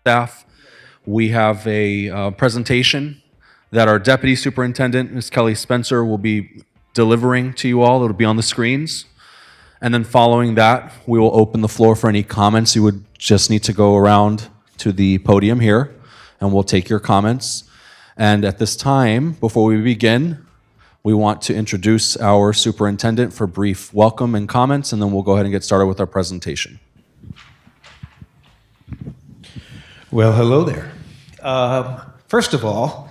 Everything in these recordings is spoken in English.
staff. We have a presentation that our Deputy Superintendent, Ms. Kelly Spencer, will be delivering to you all. It'll be on the screens. And then following that, we will open the floor for any comments. You would just need to go around to the podium here, and we'll take your comments. And at this time, before we begin, we want to introduce our superintendent for brief welcome and comments, and then we'll go ahead and get started with our presentation. Well, hello there. First of all,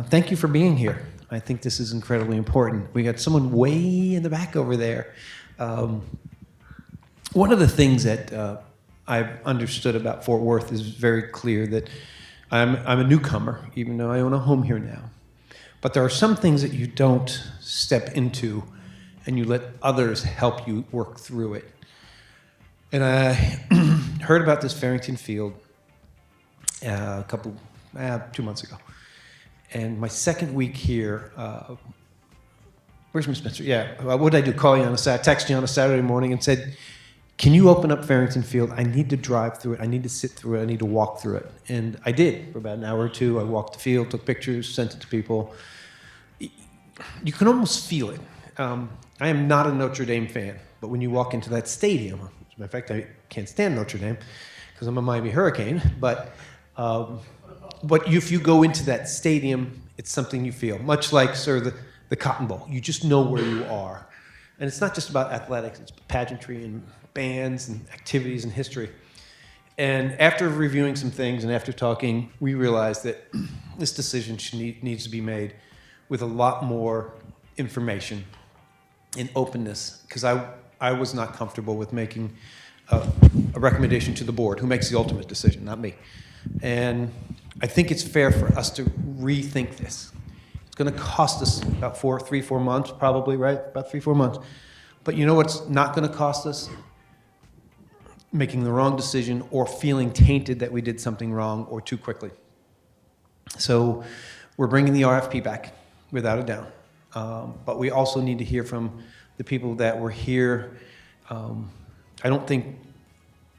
thank you for being here. I think this is incredibly important. We got someone way in the back over there. One of the things that I've understood about Fort Worth is very clear that I'm a newcomer, even though I own a home here now. But there are some things that you don't step into and you let others help you work through it. And I heard about this Farrington field a couple, 2 months ago. And my second week here, where's Ms. Spencer? Yeah, what did I do? Call you on text you on a Saturday morning and said, can you open up Farrington Field? I need to drive through it. I need to sit through it. I need to walk through it. And I did for about an hour or two. I walked the field, took pictures, sent it to people. You can almost feel it. I am not a Notre Dame fan, but when you walk into that stadium, as a matter of fact, I can't stand Notre Dame because I'm a Miami Hurricane, but if you go into that stadium, it's something you feel, much like, sir, the Cotton Bowl. You just know where you are. And it's not just about athletics, it's pageantry and bands and activities and history. And after reviewing some things and after talking, we realized that this decision needs to be made with a lot more information and openness, because I was not comfortable with making a recommendation to the board, who makes the ultimate decision, not me. And I think it's fair for us to rethink this. It's going to cost us about 3-4 months, probably, right? About 3-4 months. But you know what's not going to cost us? Making the wrong decision or feeling tainted that we did something wrong or too quickly. So we're bringing the RFP back, without a doubt. But we also need to hear from the people that were here. I don't think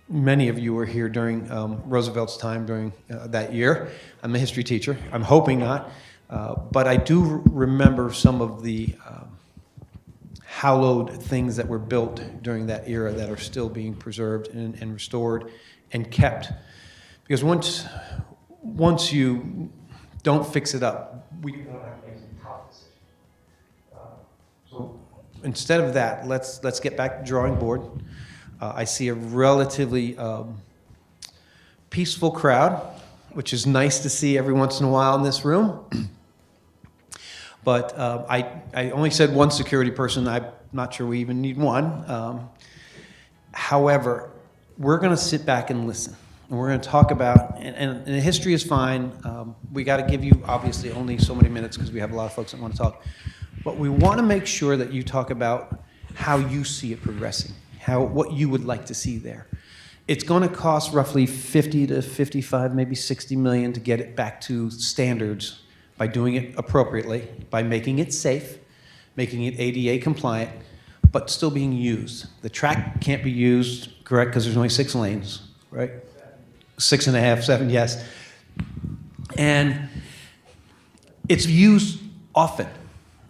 many of you were here during Roosevelt's time during that year. I'm a history teacher. I'm hoping not. But I do remember some of the hallowed things that were built during that era that are still being preserved and restored and kept. Because once you don't fix it up, we don't have to make some tough decisions. So instead of that, let's get back to the drawing board. I see a relatively peaceful crowd, which is nice to see every once in a while in this room. But I only said one security person. I'm not sure we even need one. However, we're going to sit back and listen. And we're going to talk about, and history is fine. We got to give you, obviously, only so many minutes because we have a lot of folks that want to talk. But we want to make sure that you talk about how you see it progressing, what you would like to see there. It's going to cost roughly 50 to 55, maybe 60 million to get it back to standards by doing it appropriately, by making it safe, making it ADA compliant, but still being used. The track can't be used, correct, because there's only 6 lanes, right? 6.5, 7, yes. And it's used often.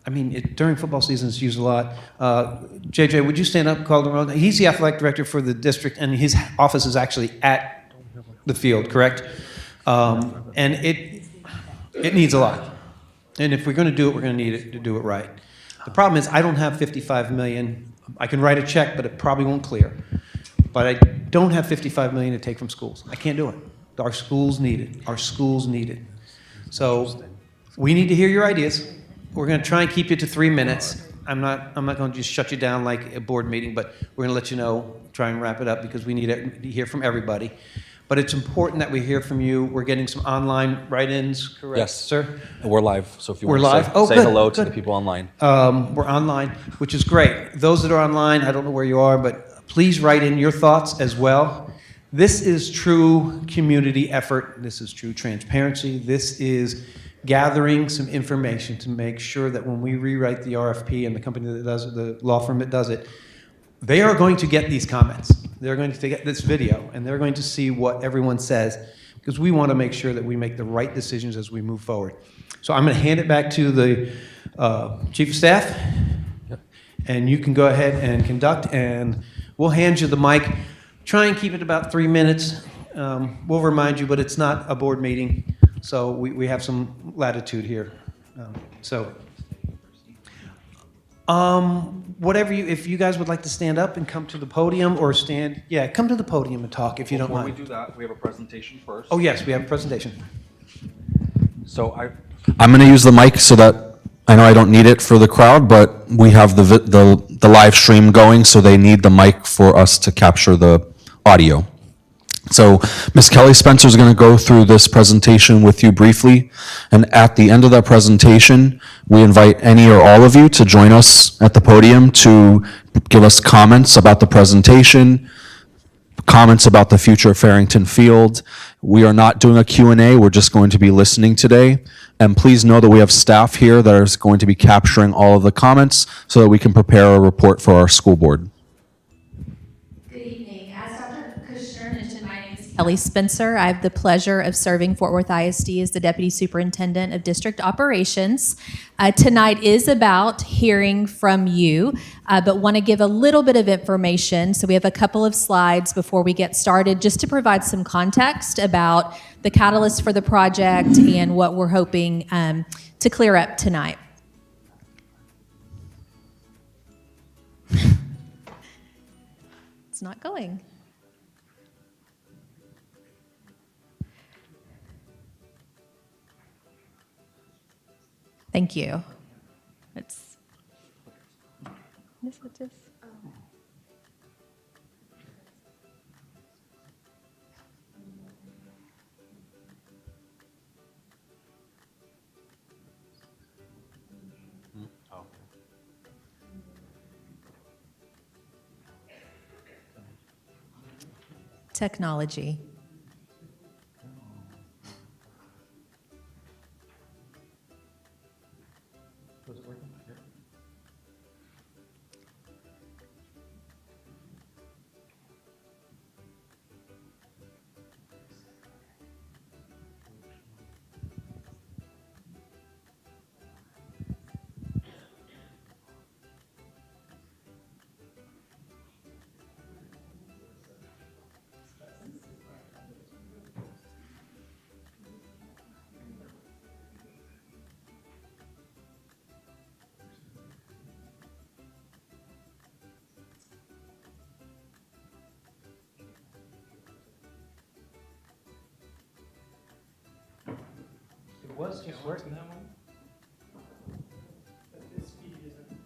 I mean, during football season, it's used a lot. JJ, would you stand up, Calderon? He's the athletic director for the district, and his office is actually at the field, correct? And it needs a lot. And if we're going to do it, we're going to need it to do it right. The problem is I don't have 55 million. I can write a check, but it probably won't clear. But I don't have 55 million to take from schools. I can't do it. Our schools need it. Our schools need it. So we need to hear your ideas. We're going to try and keep you to 3 minutes. I'm not going to just shut you down like a board meeting, but we're going to let you know, try and wrap it up because we need to hear from everybody. But it's important that we hear from you. We're getting some online write-ins, correct, Yes, sir? We're live, so if you We're want live? to say Good, hello to good. the people online. We're online, which is great. Those that are online, I don't know where you are, but please write in your thoughts as well. This is true community effort. This is true transparency. This is gathering some information to make sure that when we rewrite the RFP and the company that does it, the law firm that does it, they are going to get these comments. They're going to get this video, and they're going to see what everyone says. because we want to make sure that we make the right decisions as we move forward. So I'm going to hand it back to the Chief of Staff, and you can go ahead and conduct, and we'll hand you the mic. Try and keep it about 3 minutes. We'll remind you, but it's not a board meeting, so we have some latitude here. Whatever if you guys would like to stand up and come to the podium or stand, yeah, come to the podium and talk if you don't mind. Before we do that, we have a presentation first. Oh, yes, we have a presentation. So I'm going to use the mic so that I know I don't need it for the crowd, but we have the live stream going, so they need the mic for us to capture the audio. So Ms. Kelly Spencer is going to go through this presentation with you briefly, and at the end of that presentation, we invite any or all of you to join us at the podium to give us comments about the presentation, comments about the future of Farrington Field. We are not doing a Q&A, we're just going to be listening today. And please know that we have staff here that is going to be capturing all of the comments so that we can prepare a report for our school board. Kelly Spencer. I have the pleasure of serving Fort Worth ISD as the Deputy Superintendent of District Operations. Tonight is about hearing from you, but want to give a little bit of information. So we have a couple of slides before we get started just to provide some context about the catalyst for the project and what we're hoping to clear up tonight. It's not going. Thank you. Is it just? Technology. It was just working. That one. But this feed isn't.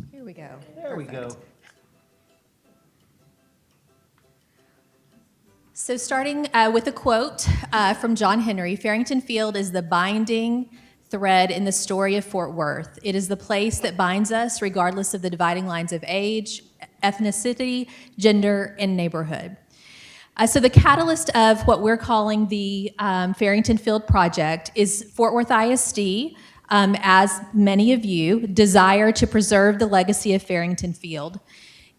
Here we go. There we go. So starting with a quote from John Henry, Farrington Field is the binding thread in the story of Fort Worth. It is the place that binds us regardless of the dividing lines of age, ethnicity, gender, and neighborhood. So the catalyst of what we're calling the Farrington Field Project is Fort Worth ISD, as many of you desire to preserve the legacy of Farrington Field.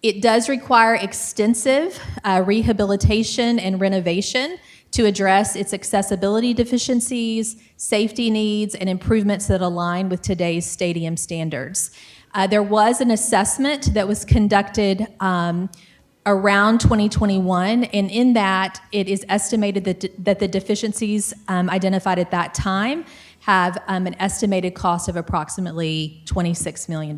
It does require extensive rehabilitation and renovation to address its accessibility deficiencies, safety needs, and improvements that align with today's stadium standards. There was an assessment that was conducted around 2021, and in that, it is estimated that the deficiencies identified at that time have an estimated cost of approximately $26 million.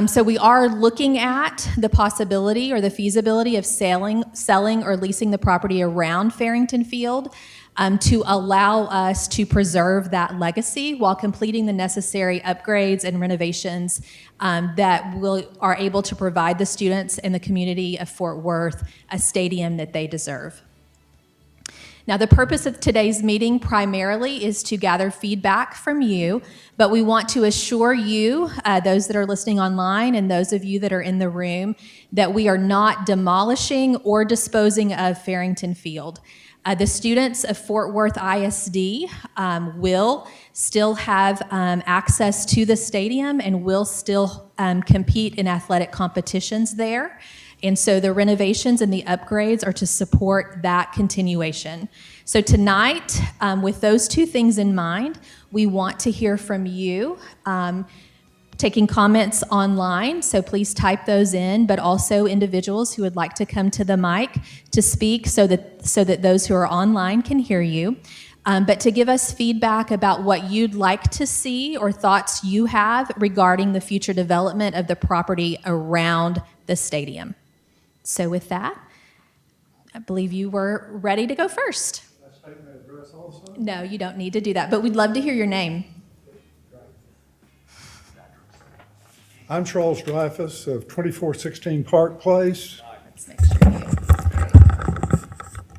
So we are looking at the possibility or the feasibility of selling or leasing the property around Farrington Field to allow us to preserve that legacy while completing the necessary upgrades and renovations that are able to provide the students and the community of Fort Worth a stadium that they deserve. Now, the purpose of today's meeting primarily is to gather feedback from you, but we want to assure you, those that are listening online and those of you that are in the room, that we are not demolishing or disposing of Farrington Field. The students of Fort Worth ISD will still have access to the stadium and will still compete in athletic competitions there. And so the renovations and the upgrades are to support that continuation. So tonight, with those two things in mind, we want to hear from you. Taking comments online, so please type those in, but also individuals who would like to come to the mic to speak so that those who are online can hear you. But to give us feedback about what you'd like to see or thoughts you have regarding the future development of the property around the stadium. So with that, I believe you were ready to go first. Can I state my address also? No, you don't need to do that, but we'd love to hear your name. I'm Charles Dreyfus of 2416 Park Place. Let's make sure you.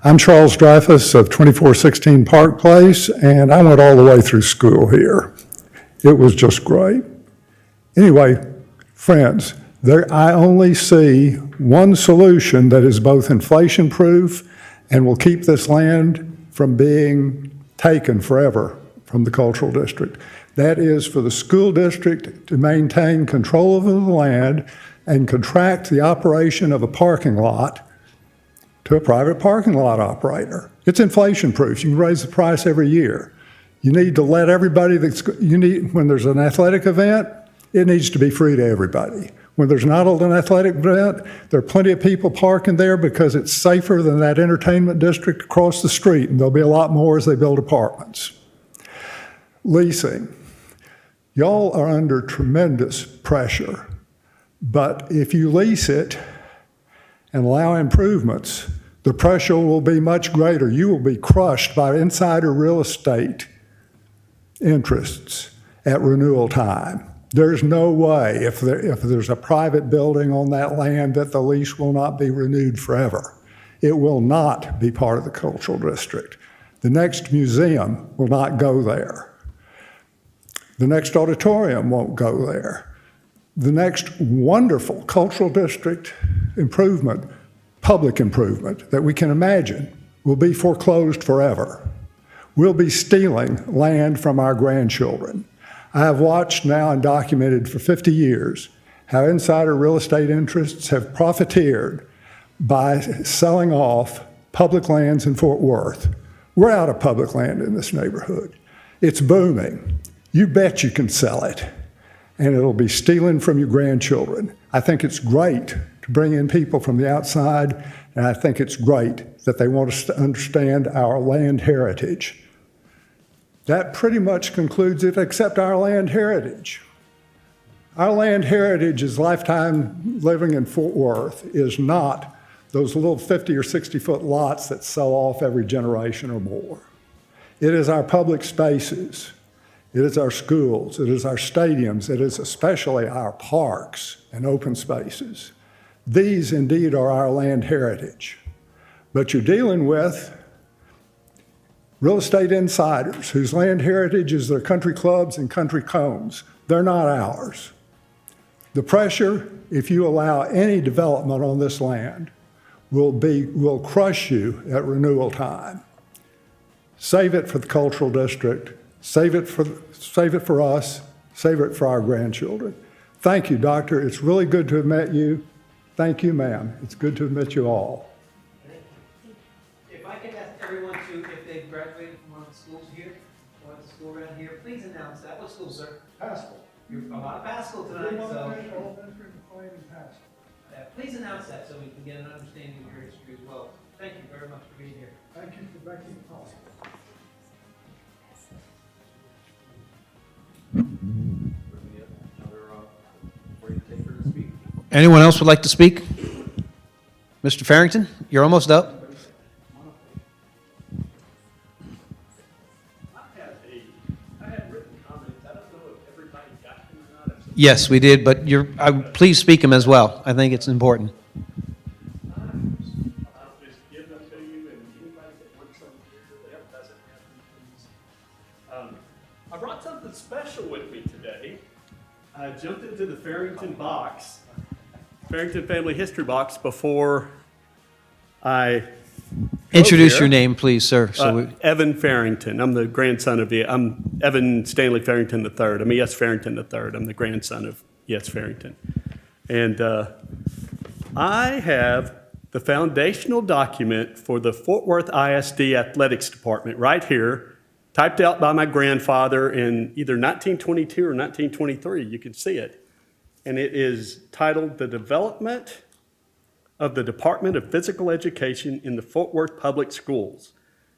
I'm Charles Dreyfus of 2416 Park Place, and I went all the way through school here. It was just great. Anyway, friends, I only see one solution that is both inflation-proof and will keep this land from being taken forever from the cultural district. That is for the school district to maintain control over the land and contract the operation of a parking lot to a private parking lot operator. It's inflation-proof. You can raise the price every year. You need to let everybody when there's an athletic event, it needs to be free to everybody. When there's not an athletic event, there are plenty of people parking there because it's safer than that entertainment district across the street, and there'll be a lot more as they build apartments. Leasing. Y'all are under tremendous pressure, but if you lease it and allow improvements, the pressure will be much greater. You will be crushed by insider real estate interests at renewal time. There's no way, if there's a private building on that land, that the lease will not be renewed forever. It will not be part of the cultural district. The next museum will not go there. The next auditorium won't go there. The next wonderful cultural district improvement, public improvement that we can imagine will be foreclosed forever. We'll be stealing land from our grandchildren. I have watched now and documented for 50 years how insider real estate interests have profiteered by selling off public lands in Fort Worth. We're out of public land in this neighborhood. It's booming. You bet you can sell it, and it'll be stealing from your grandchildren. I think it's great to bring in people from the outside, and I think it's great that they want us to understand our land heritage. That pretty much concludes it, except our land heritage. Our land heritage is lifetime living in Fort Worth is not those little 50 or 60-foot lots that sell off every generation or more. It is our public spaces. It is our schools, it is our stadiums, it is especially our parks and open spaces. These indeed are our land heritage. But you're dealing with real estate insiders whose land heritage is their country clubs and country homes. They're not ours. The pressure, if you allow any development on this land, will crush you at renewal time. Save it for the cultural district. Save it for us, save it for our grandchildren. Thank you, Doctor. It's really good to have met you. Thank you, ma'am. It's good to have met you all. If I could ask everyone to, if they've graduated from one of the schools here, or the school around here, please announce that. What school, sir? Pascal. You're a lot of Pascal tonight, so please announce that so we can get an understanding of your history as well. Thank you very much for being here. Thank you for making it possible. Anyone else would like to speak? Mr. Farrington, you're almost up. I had written comments. I don't know if everybody got them or not. Yes, we did, but please speak them as well. I think it's important. I'll just give them to you, and anybody that works on here that doesn't have these. I brought something special with me today. I jumped into the Farrington box, Farrington Family History box, before I Introduce here. your name, please, sir. Evan Farrington. I'm the grandson of I'm Evan Stanley Farrington III. I'm E.S. Farrington III. I'm the grandson of E.S. Farrington. And I have the foundational document for the Fort Worth ISD Athletics Department right here, typed out by my grandfather in either 1922 or 1923. You can see it. And it is titled The Development of the Department of Physical Education in the Fort Worth Public Schools.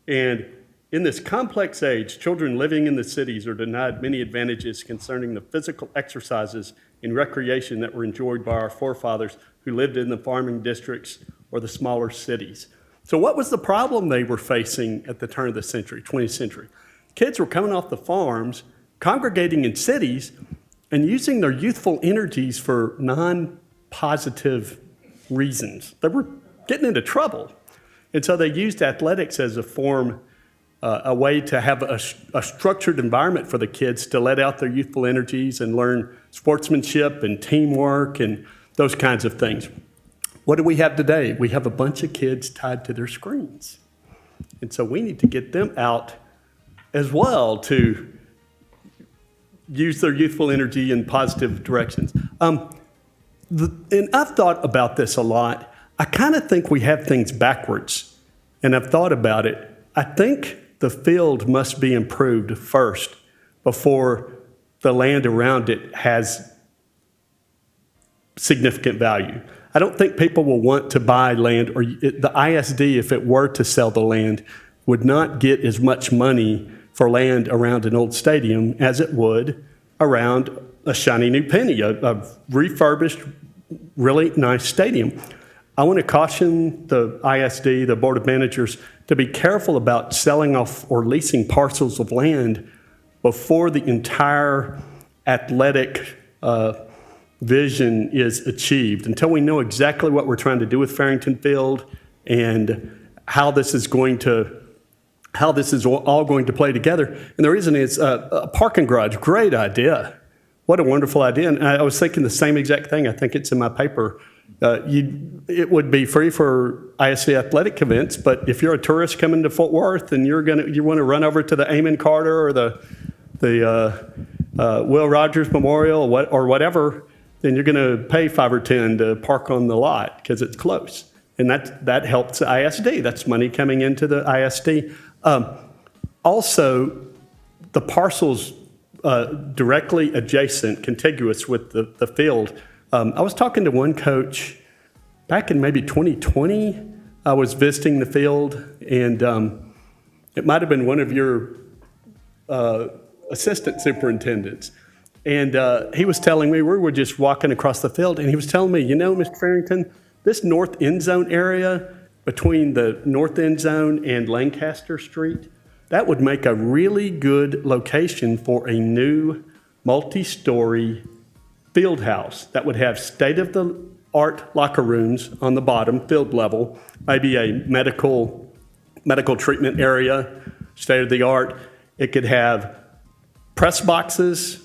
And in this complex age, children living in the cities are denied many advantages concerning the physical exercises and recreation that were enjoyed by our forefathers who lived in the farming districts or the smaller cities. So what was the problem they were facing at the turn of the century, 20th century? Kids were coming off the farms, congregating in cities, and using their youthful energies for non-positive reasons. They were getting into trouble. And so they used athletics as a form, a way to have a structured environment for the kids to let out their youthful energies and learn sportsmanship and teamwork and those kinds of things. What do we have today? We have a bunch of kids tied to their screens. And so we need to get them out as well to use their youthful energy in positive directions. And I've thought about this a lot. I kind of think we have things backwards, and I've thought about it. I think the field must be improved first before the land around it has significant value. I don't think people will want to buy land, or the ISD, if it were to sell the land, would not get as much money for land around an old stadium as it would around a shiny new penny, a refurbished, really nice stadium. I want to caution the ISD, the Board of Managers, to be careful about selling off or leasing parcels of land before the entire athletic vision is achieved, until we know exactly what we're trying to do with Farrington Field and how this is all going to play together. And the reason is a parking garage, great idea. What a wonderful idea. And I was thinking the same exact thing. I think it's in my paper. It would be free for ISD athletic events, but if you're a tourist coming to Fort Worth and you want to run over to the Amon Carter or the Will Rogers Memorial or whatever, then you're going to pay $5 or $10 to park on the lot because it's close. And that helps the ISD. That's money coming into the ISD. Also, the parcels directly adjacent, contiguous with the field. I was talking to one coach back in maybe 2020. I was visiting the field, and it might have been one of your assistant superintendents. And he was telling me, we were just walking across the field, and he was telling me, Mr. Farrington, this north end zone area between the north end zone and Lancaster Street, that would make a really good location for a new multi-story field house that would have state-of-the-art locker rooms on the bottom, field level, maybe a medical treatment area, state-of-the-art. It could have press boxes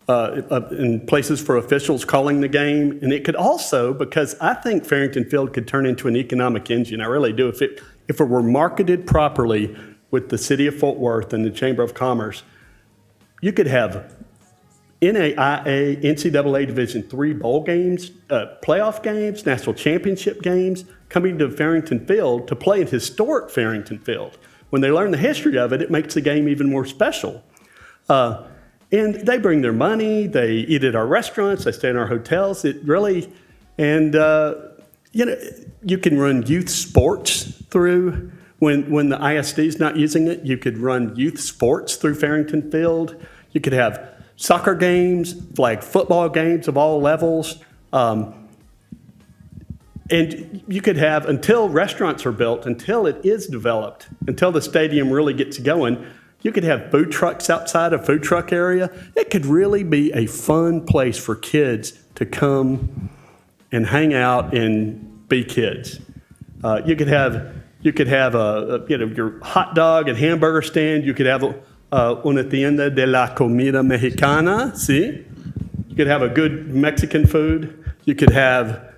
and places for officials calling the game. And it could also, because I think Farrington Field could turn into an economic engine, I really do, if it were marketed properly with the City of Fort Worth and the Chamber of Commerce. You could have NAIA, NCAA Division III bowl games, playoff games, national championship games, coming to Farrington Field to play in historic Farrington Field. When they learn the history of it, it makes the game even more special. And they bring their money, they eat at our restaurants, they stay in our hotels. It really, and you can run youth sports through, when the ISD is not using it, you could run youth sports through Farrington Field. You could have soccer games, flag football games of all levels. And you could have, until restaurants are built, until it is developed, until the stadium really gets going, you could have food trucks outside a food truck area. It could really be a fun place for kids to come and hang out and be kids. You could have your hot dog and hamburger stand. You could have una tienda de la comida mexicana. See, you could have a good Mexican food. You could have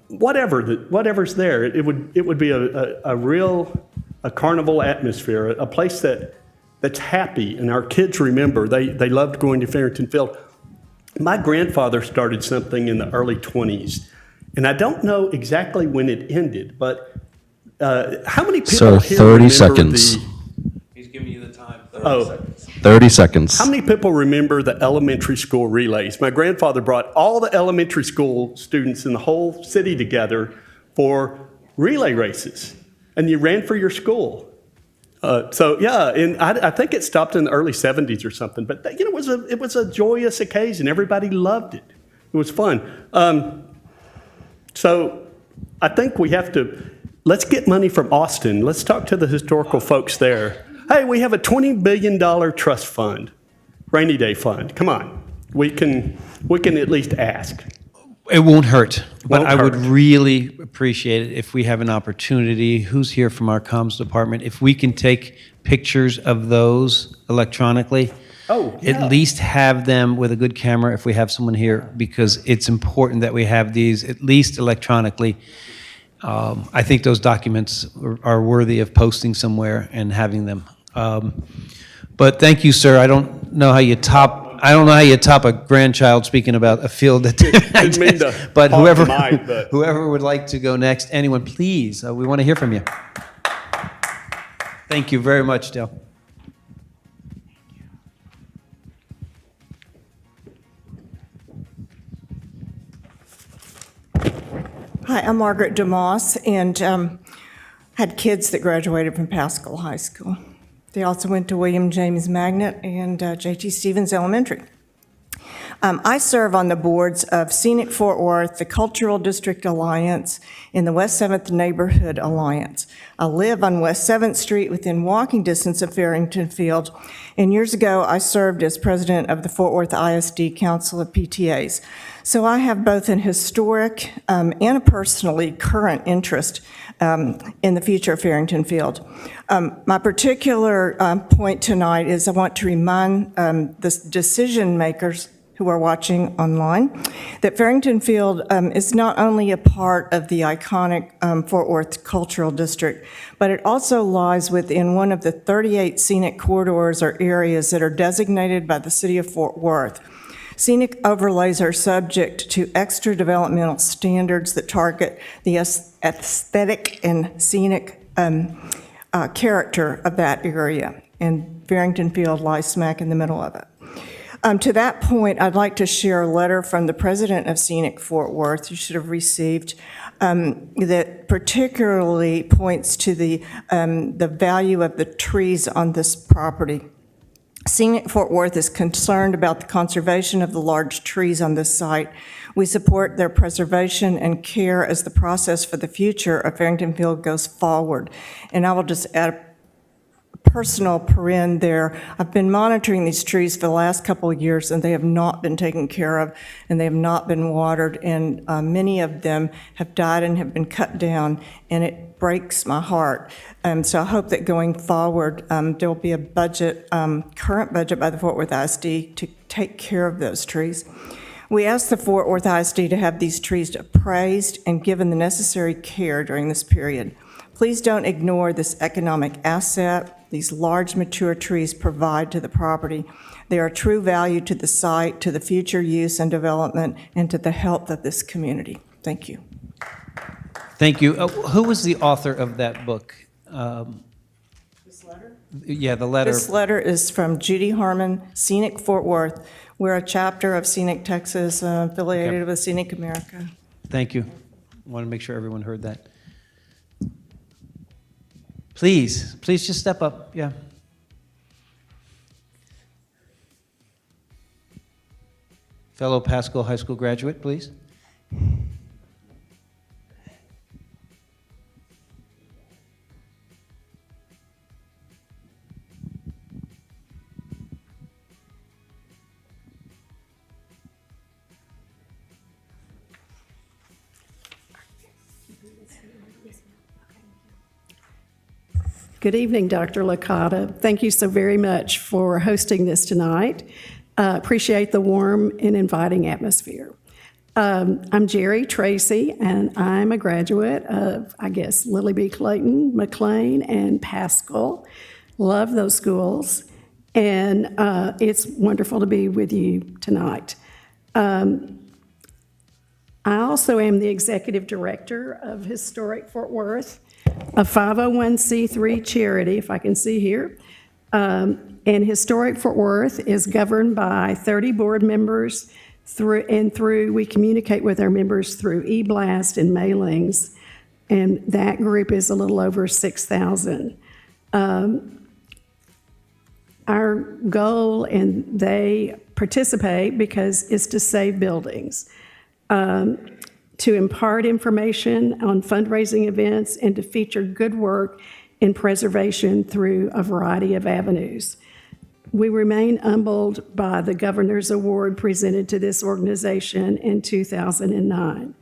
whatever's there, it would be a real carnival atmosphere, a place that's happy, and our kids remember. They loved going to Farrington Field. My grandfather started something in the early 20s, and I don't know exactly when it ended, but how many people Sir, here 30 remember seconds. He's giving you the time. 30 seconds. How many people remember the elementary school relays? My grandfather brought all the elementary school students in the whole city together for relay races, and you ran for your school. And I think it stopped in the early 70s or something, but it was a joyous occasion. Everybody loved it. It was fun. So I think let's get money from Austin. Let's talk to the historical folks there. Hey, we have a $20 billion trust fund, rainy day fund. Come on, we can at least ask. It won't hurt, but Won't I would hurt. really appreciate it if we have an opportunity. Who's here from our comms department? If we can take pictures of those electronically, Oh, yeah. at least have them with a good camera if we have someone here, because it's important that we have these at least electronically. I think those documents are worthy of posting somewhere and having them. But thank you, sir. I don't know how you top a grandchild speaking about a field that. Didn't mean to But hog whoever, the mic, but- whoever would like to go next, anyone, please, we want to hear from you. Thank you very much, Dale. Hi, I'm Margaret DeMoss, and had kids that graduated from Pascal High School. They also went to William James Magnet and J.T. Stevens Elementary. I serve on the boards of Scenic Fort Worth, the Cultural District Alliance, and the West 7th Neighborhood Alliance. I live on West 7th Street within walking distance of Farrington Field, and years ago I served as president of the Fort Worth ISD Council of PTAs. So I have both an historic and a personally current interest in the future of Farrington Field. My particular point tonight is I want to remind the decision makers who are watching online that Farrington Field is not only a part of the iconic Fort Worth Cultural District, but it also lies within one of the 38 scenic corridors or areas that are designated by the city of Fort Worth. Scenic overlays are subject to extra developmental standards that target the aesthetic and scenic character of that area, and Farrington Field lies smack in the middle of it. To that point, I'd like to share a letter from the president of Scenic Fort Worth you should have received that particularly points to the value of the trees on this property. Scenic Fort Worth is concerned about the conservation of the large trees on this site. We support their preservation and care as the process for the future of Farrington Field goes forward. And I will just add a personal paren there. I've been monitoring these trees for the last couple of years, and they have not been taken care of, and they have not been watered, and many of them have died and have been cut down, and it breaks my heart. So I hope that going forward, there will be a budget, current budget by the Fort Worth ISD to take care of those trees. We asked the Fort Worth ISD to have these trees appraised and given the necessary care during this period. Please don't ignore this economic asset these large mature trees provide to the property. They are true value to the site, to the future use and development, and to the health of this community. Thank you. Thank you. Who was the author of that book? This letter? Yeah, the letter. This letter is from Judy Harmon, Scenic Fort Worth. We're a chapter of Scenic Texas affiliated with Scenic America. Thank you. I want to make sure everyone heard that. Please just step up, yeah. Fellow Pascal High School graduate, please. Good evening, Dr. Licata. Thank you so very much for hosting this tonight. Appreciate the warm and inviting atmosphere. I'm Jerry Tracy, and I'm a graduate of, I guess, Lily B. Clayton, McLean, and Pascal. Love those schools, and it's wonderful to be with you tonight. I also am the executive director of Historic Fort Worth, a 501c3 charity, if I can see here. And Historic Fort Worth is governed by 30 board members. We communicate with our members through e-blast and mailings, and that group is a little over 6,000. Our goal, and they participate because, is to save buildings, to impart information on fundraising events, and to feature good work in preservation through a variety of avenues. We remain humbled by the Governor's Award presented to this organization in 2009.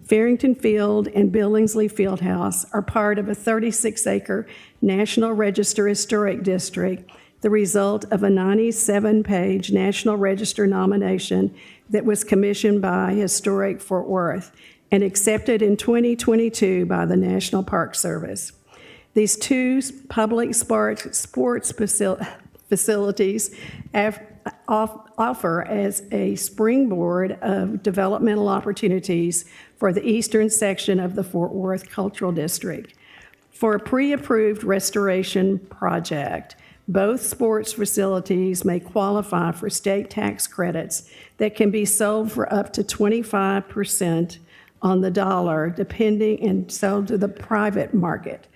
Farrington Field and Billingsley Fieldhouse are part of a 36-acre National Register Historic District, the result of a 97-page National Register nomination that was commissioned by Historic Fort Worth and accepted in 2022 by the National Park Service. These two public sports facilities offer as a springboard of developmental opportunities for the eastern section of the Fort Worth Cultural District. For a pre-approved restoration project, both sports facilities may qualify for state tax credits that can be sold for up to 25% on the dollar, and sold to the private market.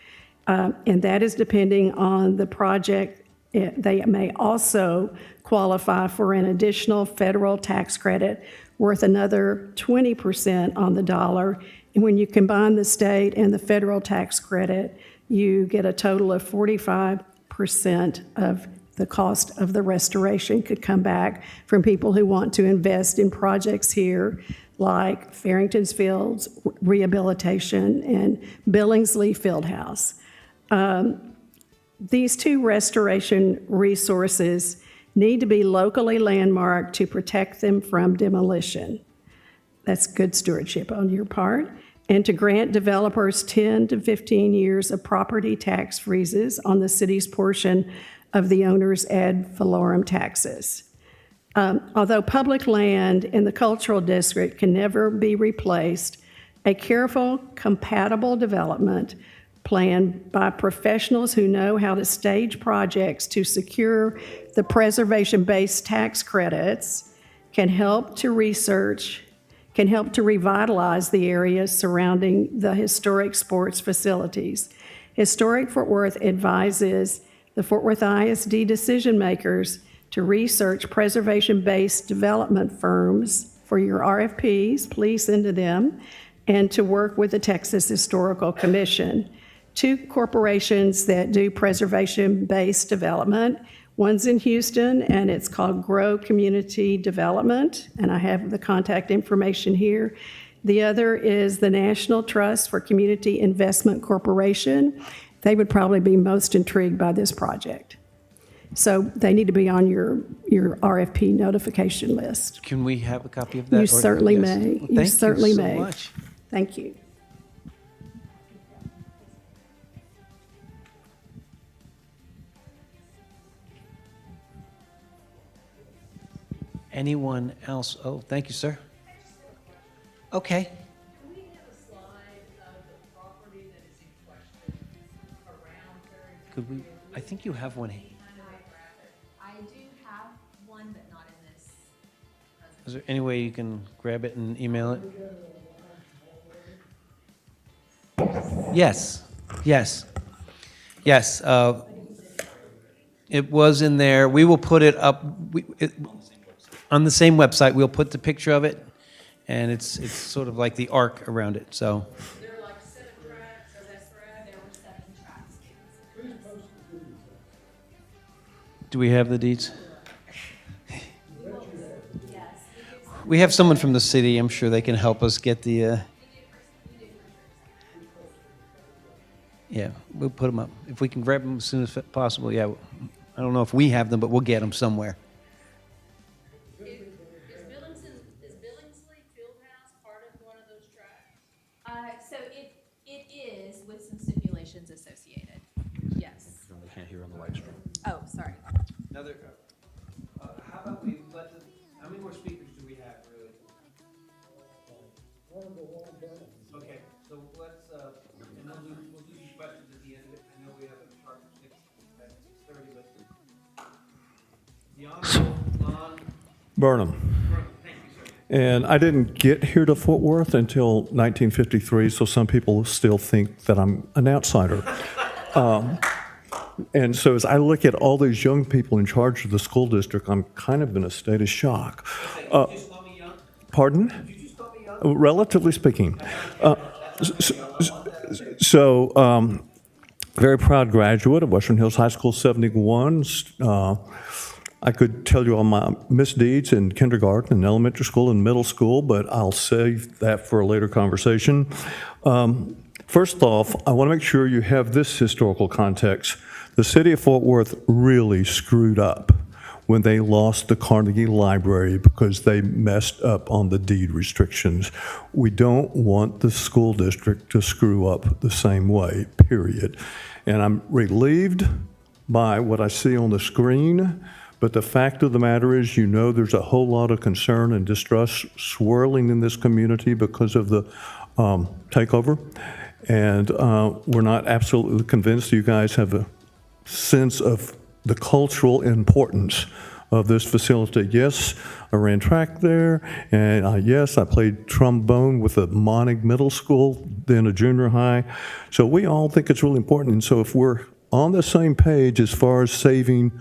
And that is depending on the project. They may also qualify for an additional federal tax credit worth another 20% on the dollar. And when you combine the state and the federal tax credit, you get a total of 45% of the cost of the restoration could come back from people who want to invest in projects here, like Farrington's Fields Rehabilitation and Billingsley Fieldhouse. These two restoration resources need to be locally landmarked to protect them from demolition. That's good stewardship on your part. And to grant developers 10 to 15 years of property tax freezes on the city's portion of the owner's ad valorem taxes. Although public land in the cultural district can never be replaced, a careful, compatible development plan by professionals who know how to stage projects to secure the preservation-based tax credits can help to revitalize the areas surrounding the historic sports facilities. Historic Fort Worth advises the Fort Worth ISD decision makers to research preservation-based development firms for your RFPs, please send to them, and to work with the Texas Historical Commission. Two corporations that do preservation-based development. One's in Houston, and it's called Grow Community Development, and I have the contact information here. The other is the National Trust for Community Investment Corporation. They would probably be most intrigued by this project. So they need to be on your RFP notification list. Can we have a copy of that? You certainly Yes. may. Well, You certainly Thank may. you so much. Thank you. Anyone else? Oh, thank you, sir. Okay. Can we have a slide of the property that is in question around Farrington? Could we? I think you have one. I do have one, but not in this. Is there any way you can grab it and email it? Yes, yes, yes. It was in there. We will put it up on the same website. We'll put the picture of it, and it's sort of like the arc around it. So. There are like 7 tracks, or that's right, there were 7 tracks. Do we have the deeds? We have someone from the city. I'm sure they can help us get the. Yeah, we'll put them up. If we can grab them as soon as possible, yeah. I don't know if we have them, but we'll get them somewhere. Is Billingsley Fieldhouse Another, how about we let the, how many more speakers do we have, really? Okay, so let's, and then we'll do these questions at the end of it. I know we have a sharp 6:30, but the Honorable Lon Burnham. Burnham, thank you, sir. And I didn't get here to Fort Worth until 1953, so some people still think that I'm an outsider. And so as I look at all these young people in charge of the school district, I'm kind of in a state of shock. Did you just call me young? Pardon? Did you just call me young? Relatively speaking. Very proud graduate of Western Hills High School 71. I could tell you all my misdeeds in kindergarten and elementary school and middle school, but I'll save that for a later conversation. First off, I want to make sure you have this historical context. The city of Fort Worth really screwed up when they lost the Carnegie Library because they messed up on the deed restrictions. We don't want the school district to screw up the same way, period. And I'm relieved by what I see on the screen, but the fact of the matter is, you know, there's a whole lot of concern and distrust swirling in this community because of the takeover. And we're not absolutely convinced you guys have a sense of the cultural importance of this facility. Yes, I ran track there, and yes, I played trombone with a Monig Middle School, then a junior high. So we all think it's really important. And so if we're on the same page as far as saving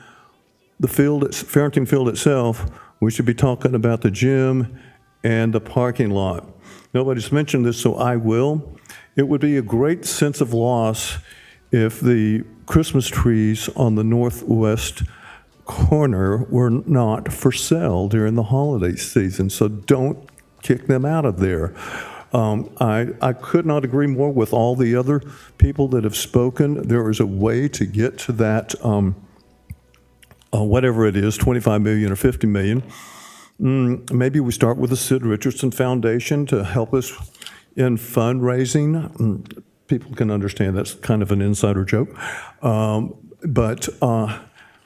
the field, Farrington Field itself, we should be talking about the gym and the parking lot. Nobody's mentioned this, so I will. It would be a great sense of loss if the Christmas trees on the northwest corner were not for sale during the holiday season, so don't kick them out of there. I could not agree more with all the other people that have spoken. There is a way to get to that, whatever it is, 25 million or 50 million. Maybe we start with the Sid Richardson Foundation to help us in fundraising. People can understand that's kind of an insider joke. But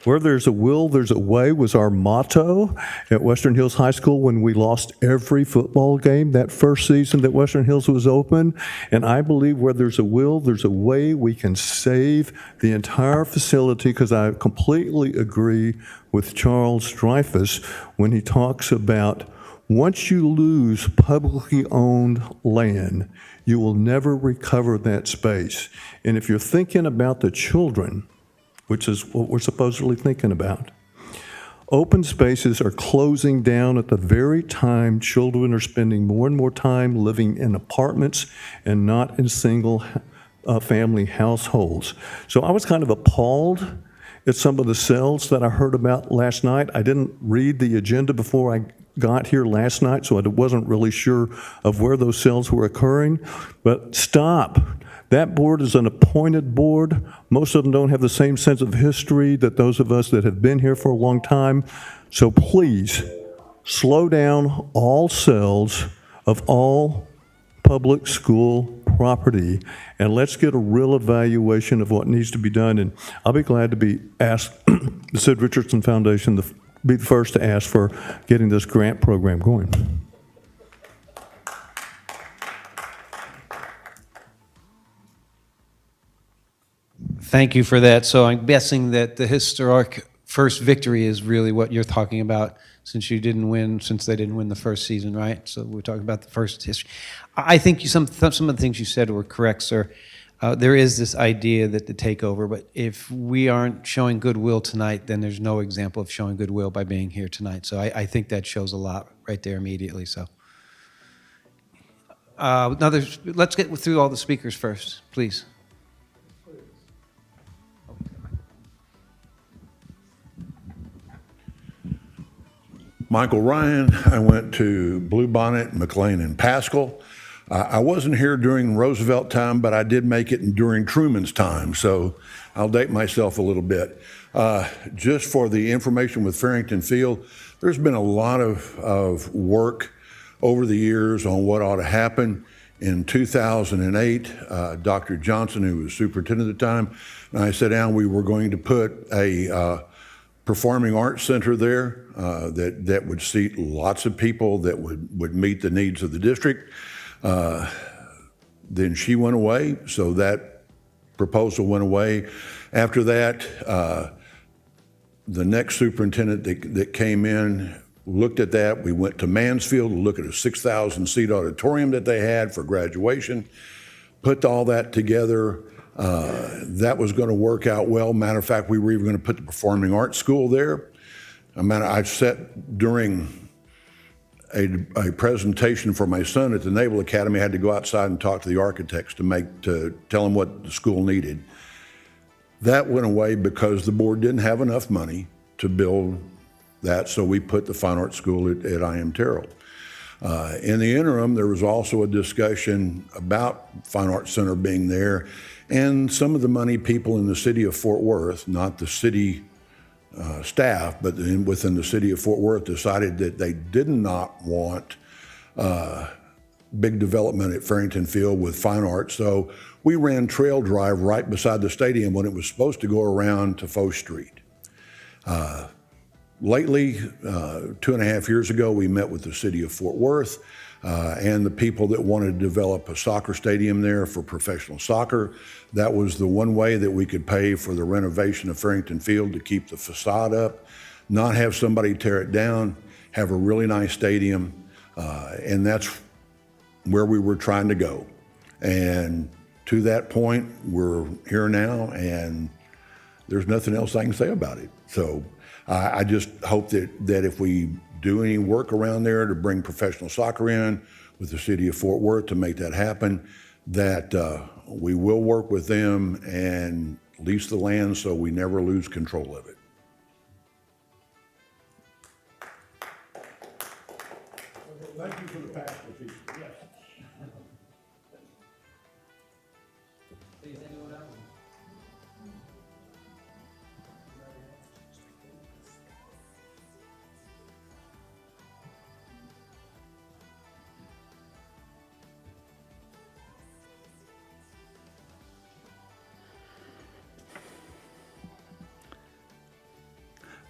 where there's a will, there's a way was our motto at Western Hills High School when we lost every football game that first season that Western Hills was open. And I believe where there's a will, there's a way we can save the entire facility, because I completely agree with Charles Dreyfus when he talks about once you lose publicly owned land, you will never recover that space. And if you're thinking about the children, which is what we're supposedly thinking about, open spaces are closing down at the very time children are spending more and more time living in apartments and not in single family households. So I was kind of appalled at some of the sales that I heard about last night. I didn't read the agenda before I got here last night, so I wasn't really sure of where those sales were occurring. But stop. That board is an appointed board. Most of them don't have the same sense of history that those of us that have been here for a long time. So please, slow down all sales of all public school property, and let's get a real evaluation of what needs to be done. And I'll be glad to be asked, the Sid Richardson Foundation, to be the first to ask for getting this grant program going. Thank you for that. So I'm guessing that the historic first victory is really what you're talking about, since they didn't win the first season, right? So we're talking about the first history. I think some of the things you said were correct, sir. There is this idea that the takeover, but if we aren't showing goodwill tonight, then there's no example of showing goodwill by being here tonight. So I think that shows a lot right there immediately. So let's get through all the speakers first, please. Michael Ryan. I went to Bluebonnet, McLean, and Pascal. I wasn't here during Roosevelt time, but I did make it during Truman's time, so I'll date myself a little bit. Just for the information with Farrington Field, there's been a lot of work over the years on what ought to happen. In 2008, Dr. Johnson, who was superintendent at the time, and I sat down, we were going to put a performing arts center there that would seat lots of people that would meet the needs of the district. Then she went away, so that proposal went away. After that, the next superintendent that came in looked at that. We went to Mansfield to look at a 6,000-seat auditorium that they had for graduation, put all that together. That was going to work out well. Matter of fact, we were even going to put the performing arts school there. I sat during a presentation for my son at the Naval Academy. I had to go outside and talk to the architects to tell them what the school needed. That went away because the board didn't have enough money to build that, so we put the Fine Arts School at IM Terrell. In the interim, there was also a discussion about Fine Arts Center being there, and some of the money people in the city of Fort Worth, not the city staff, but within the city of Fort Worth, decided that they did not want big development at Farrington Field with fine arts. So we ran Trail Drive right beside the stadium when it was supposed to go around to Foe Street. Lately, 2.5 years ago, we met with the city of Fort Worth and the people that wanted to develop a soccer stadium there for professional soccer. That was the one way that we could pay for the renovation of Farrington Field to keep the facade up, not have somebody tear it down, have a really nice stadium, and that's where we were trying to go. And to that point, we're here now, and there's nothing else I can say about it. So I just hope that if we do any work around there to bring professional soccer in with the city of Fort Worth to make that happen, that we will work with them and lease the land so we never lose control of it. Thank you for the past. Yes.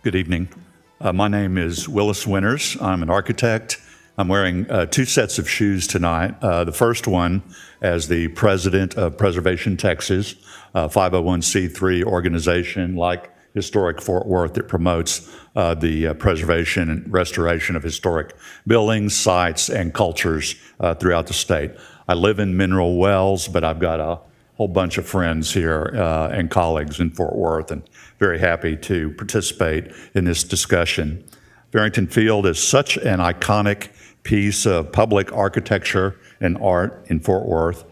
Good evening. My name is Willis Winters. I'm an architect. I'm wearing two sets of shoes tonight. The first one as the president of Preservation Texas, a 501c3 organization like Historic Fort Worth that promotes the preservation and restoration of historic buildings, sites, and cultures throughout the state. I live in Mineral Wells, but I've got a whole bunch of friends here and colleagues in Fort Worth, and very happy to participate in this discussion. Farrington Field is such an iconic piece of public architecture and art in Fort Worth.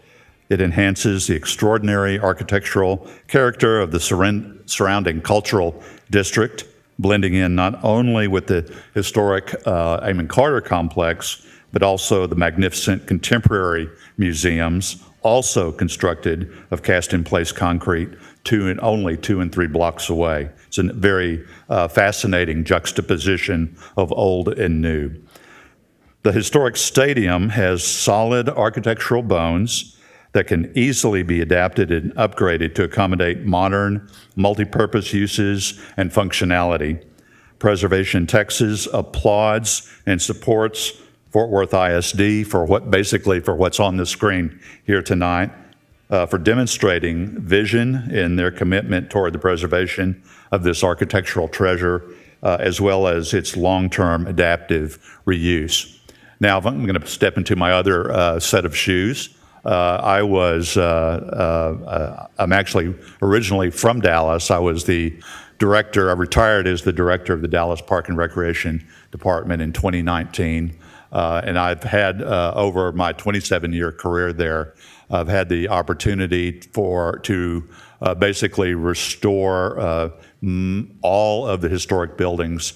It enhances the extraordinary architectural character of the surrounding cultural district, blending in not only with the historic Amon Carter complex, but also the magnificent contemporary museums, also constructed of cast-in-place concrete, only 2 and 3 blocks away. It's a very fascinating juxtaposition of old and new. The historic stadium has solid architectural bones that can easily be adapted and upgraded to accommodate modern, multi-purpose uses and functionality. Preservation Texas applauds and supports Fort Worth ISD for what's on the screen here tonight, for demonstrating vision in their commitment toward the preservation of this architectural treasure, as well as its long-term adaptive reuse. Now, I'm going to step into my other set of shoes. I'm actually originally from Dallas. I was the director, I retired as the director of the Dallas Park and Recreation Department in 2019. And I've had, over my 27-year career there, I've had the opportunity to basically restore all of the historic buildings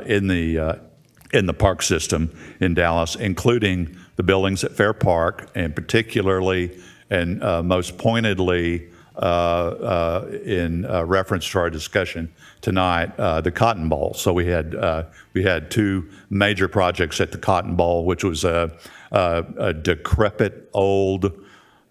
in the park system in Dallas, including the buildings at Fair Park, and particularly and most pointedly in reference to our discussion tonight, the Cotton Bowl. So we had two major projects at the Cotton Bowl, which was a decrepit old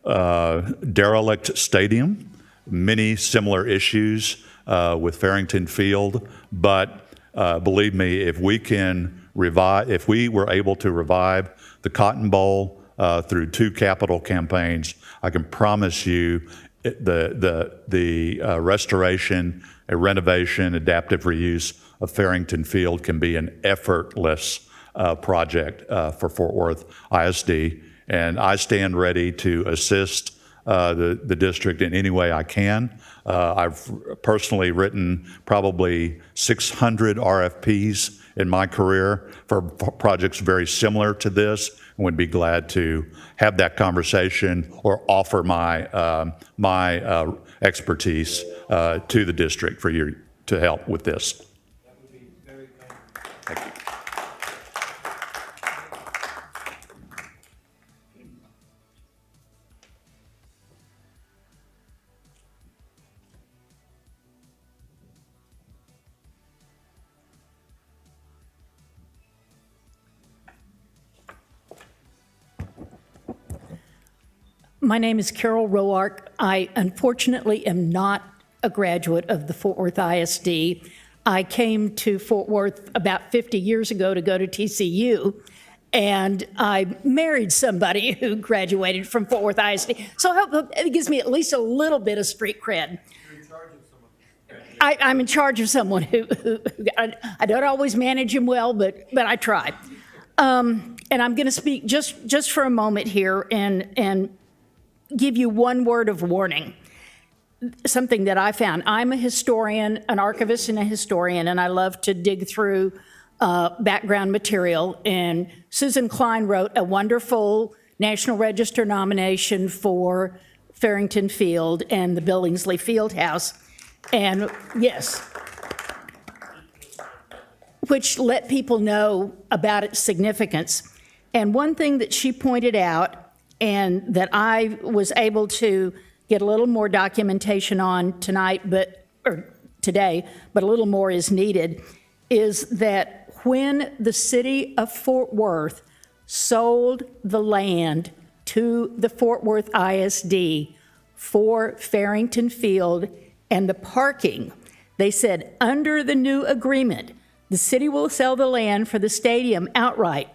derelict stadium, many similar issues with Farrington Field, but believe me, if we were able to revive the Cotton Bowl through 2 capital campaigns, I can promise you the restoration, a renovation, adaptive reuse of Farrington Field can be an effortless project for Fort Worth ISD. And I stand ready to assist the district in any way I can. I've personally written probably 600 RFPs in my career for projects very similar to this, and would be glad to have that conversation or offer my expertise to the district for you to help with this. That would be very kind. Thank you. My name is Carol Roark. I unfortunately am not a graduate of the Fort Worth ISD. I came to Fort Worth about 50 years ago to go to TCU, and I married somebody who graduated from Fort Worth ISD. So I hope it gives me at least a little bit of street cred. You're in charge of someone. I'm in charge of someone who I don't always manage him well, but I try. And I'm going to speak just for a moment here and give you one word of warning, something that I found. I'm a historian, an archivist and a historian, and I love to dig through background material. And Susan Klein wrote a wonderful National Register nomination for Farrington Field and the Billingsley Fieldhouse. And yes, which let people know about its significance. And one thing that she pointed out, and that I was able to get a little more documentation on today, but a little more is needed, is that when the city of Fort Worth sold the land to the Fort Worth ISD for Farrington Field and the parking, they said, under the new agreement, the city will sell the land for the stadium outright,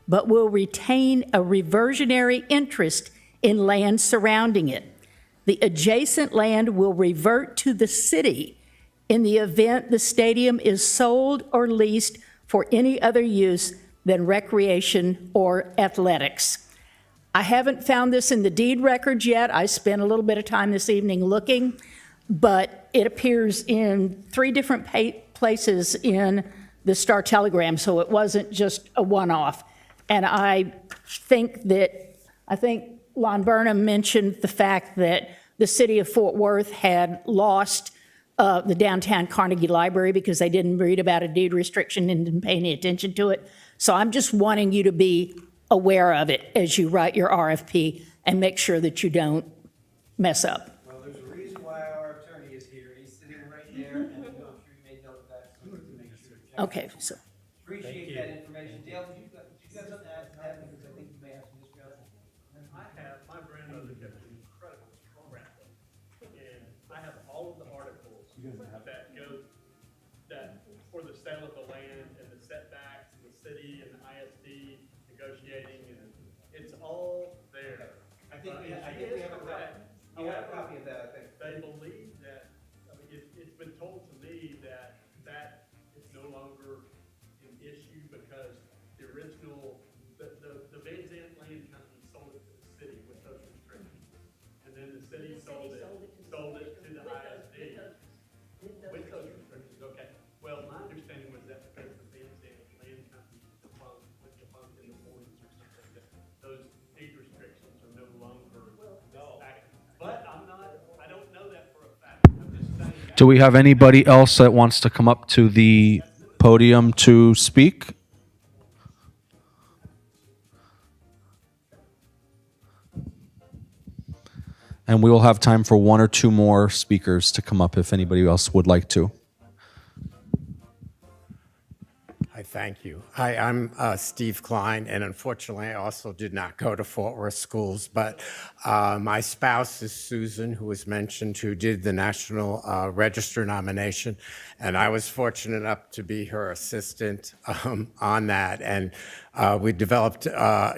but will retain a reversionary interest in land surrounding it. The adjacent land will revert to the city in the event the stadium is sold or leased for any other use than recreation or athletics. I haven't found this in the deed records yet. I spent a little bit of time this evening looking, but it appears in 3 different places in the Star Telegram, so it wasn't just a one-off. And I think Lon Burnham mentioned the fact that the city of Fort Worth had lost the downtown Carnegie Library because they didn't read about a deed restriction and didn't pay any attention to it. So I'm just wanting you to be aware of it as you write your RFP and make sure that you don't mess up. Well, there's a reason why our attorney is here. He's sitting right there, and I'm sure you made note of that, so to make sure. Okay, so. Appreciate that information. Dale, you got something to add, because I think you may have some discussion. My grandmother kept an incredible scrapbook, and I have all of the articles that for the sale of the land and the setbacks, and the city and the ISD negotiating, and it's all there. I think we have a copy. You have a copy of that, I think. They believe that, it's been told to me that is no longer an issue because the original, the Van Zandt Land Company sold it to the city with those restrictions. And then the city sold it to the ISD with those restrictions. Okay. Well, my understanding was that because the Van Zandt Land Company was defunct in the 40s or something, that those deed restrictions are no longer active. But I don't know that for a fact. I'm just saying that. Do we have anybody else that wants to come up to the podium to speak? And we will have time for 1 or 2 more speakers to come up if anybody else would like to. Hi, thank you. Hi, I'm Steve Klein, and unfortunately, I also did not go to Fort Worth schools, but my spouse is Susan, who was mentioned, who did the National Register nomination, and I was fortunate enough to be her assistant on that, and we developed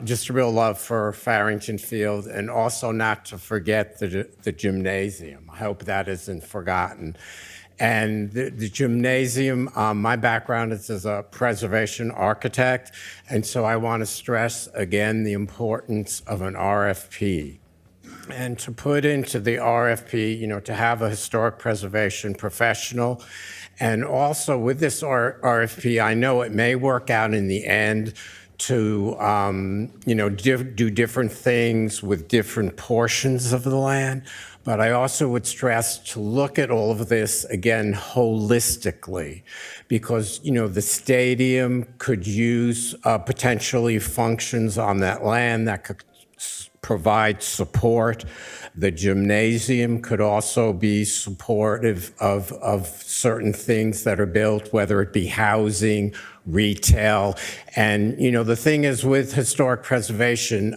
just a real love for Farrington Field, and also not to forget the gymnasium. I hope that isn't forgotten. And the gymnasium, my background is as a preservation architect, and so I want to stress again the importance of an RFP. And to put into the RFP, you know, to have a historic preservation professional, and also with this RFP, I know it may work out in the end to, you know, do different things with different portions of the land. But I also would stress to look at all of this again holistically, because, you know, the stadium could use potentially functions on that land that could provide support. The gymnasium could also be supportive of certain things that are built, whether it be housing, retail. And, you know, the thing is with historic preservation,